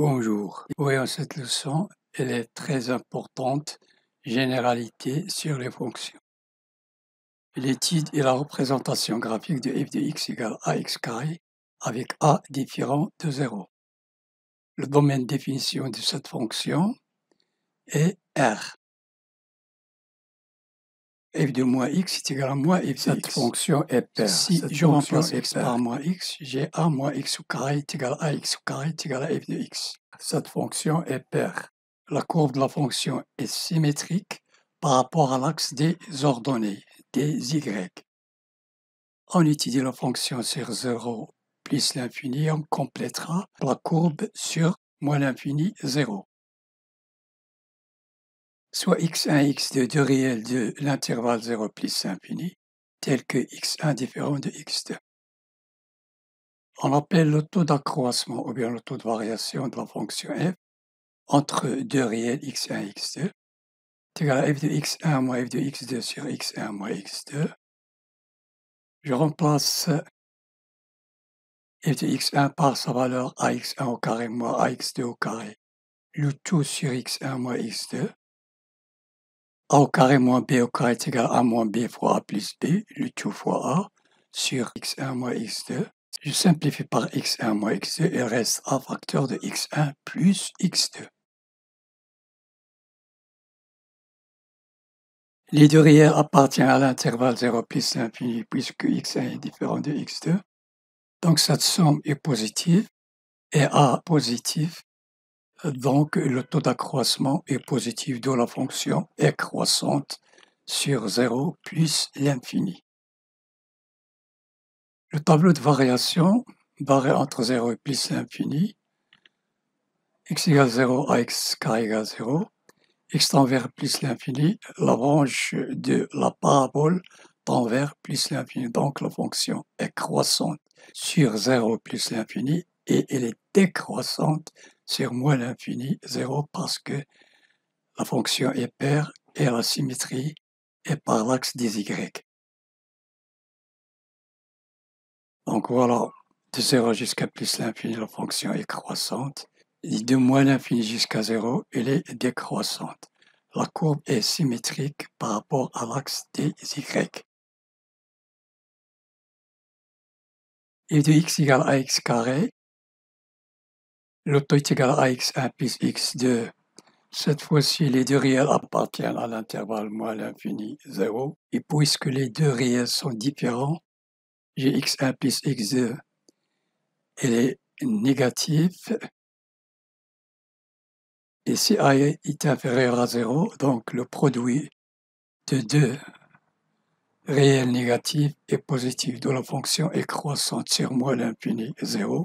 Bonjour. Voyons cette leçon, elle est très importante, généralité sur les fonctions. L'étude et la représentation graphique de f de x égale ax carré avec a différent de 0. Le domaine de définition de cette fonction est R. F de moins x est égal à moins f de Cette x. fonction est paire. Si Cette je fonction remplace est x paire. par moins x, j'ai a moins x au carré est égal à ax au carré est égal à f de x. Cette fonction est paire. La courbe de la fonction est symétrique par rapport à l'axe des ordonnées, des y. On étudie la fonction sur 0 plus l'infini, on complétera la courbe sur moins l'infini 0. Soit x1 et x2 deux réels de l'intervalle 0 plus l'infini, tel que x1 différent de x2. On appelle le taux d'accroissement ou bien le taux de variation de la fonction f entre deux réels x1 et x2 est égal à f de x1 moins f de x2 sur x1 moins x2. Je remplace f de x1 par sa valeur ax1 au carré moins ax2 au carré, le tout sur x1 moins x2. A au carré moins b au carré est égal à a moins b fois a plus b, le tout fois a, sur x1 moins x2. Je simplifie par x1 moins x2 et il reste a facteur de x1 plus x2. Les deux réels appartiennent à l'intervalle 0 plus l'infini puisque x1 est différent de x2. Donc cette somme est positive et a positif. Donc le taux d'accroissement est positif, d'où la fonction est croissante sur 0 plus l'infini. Le tableau de variation varie entre 0 et plus l'infini. X égale 0 à x carré égale 0. X tend vers plus l'infini, la branche de la parabole tend vers plus l'infini. Donc la fonction est croissante sur 0 plus l'infini et elle est décroissante sur moins l'infini 0 parce que la fonction est paire et la symétrie est par l'axe des y. Donc voilà, de 0 jusqu'à plus l'infini, la fonction est croissante. Et de moins l'infini jusqu'à 0, elle est décroissante. La courbe est symétrique par rapport à l'axe des y. F de x égale à x carré. Le taux est égal à x1 plus x2. Cette fois-ci, les deux réels appartiennent à l'intervalle moins l'infini 0. Et puisque les deux réels sont différents, j'ai x1 plus x2, elle est négative. Et si a est inférieur à 0, donc le produit de deux réels négatifs est positif, dont la fonction est croissante sur moins l'infini 0.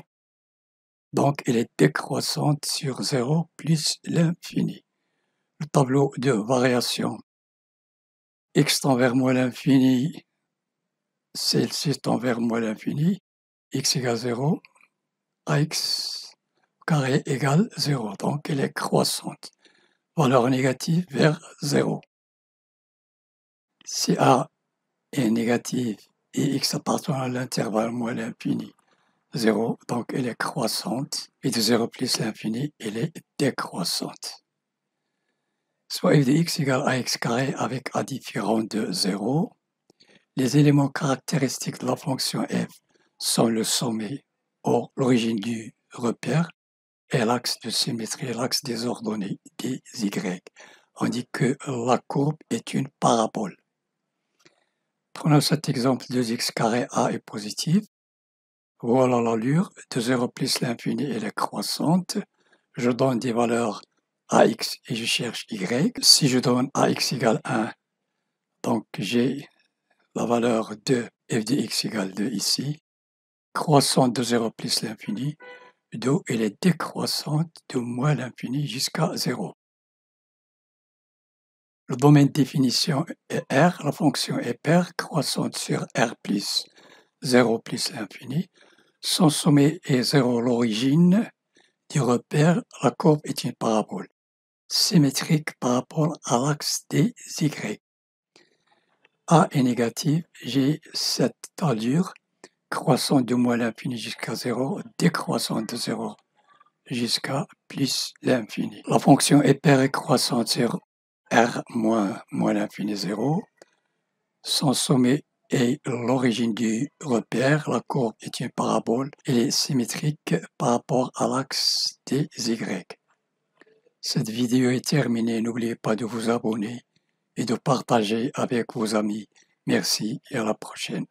Donc elle est décroissante sur 0 plus l'infini. Le tableau de variation x tend vers moins l'infini, celle-ci tend vers moins l'infini, x égale 0, ax carré égale 0, donc elle est croissante. Valeur négative vers 0. Si a est négative et x appartient à l'intervalle moins l'infini 0, donc elle est croissante, et de 0 plus l'infini, elle est décroissante. Soit f de x égale à x carré avec a différent de 0. Les éléments caractéristiques de la fonction f sont le sommet, or l'origine du repère, et l'axe de symétrie, l'axe des ordonnées des y. On dit que la courbe est une parabole. Prenons cet exemple 2x carré a est positif. Voilà l'allure de 0 plus l'infini, elle est croissante. Je donne des valeurs ax et je cherche y. Si je donne ax égale 1, donc j'ai la valeur de f de x égale 2 ici. Croissante de 0 plus l'infini, d'où elle est décroissante de moins l'infini jusqu'à 0. Le domaine de définition est R, la fonction est paire croissante sur R plus 0 plus l'infini. Son sommet est 0, l'origine du repère, la courbe est une parabole, symétrique par rapport à l'axe des Y. A est négatif, j'ai cette allure, croissante de moins l'infini jusqu'à 0, décroissante de 0 jusqu'à plus l'infini. La fonction est paire et croissante sur R moins l'infini 0. Son sommet est l'origine du repère. La courbe est une parabole. Elle est symétrique par rapport à l'axe des Y. Cette vidéo est terminée. N'oubliez pas de vous abonner et de partager avec vos amis. Merci et à la prochaine.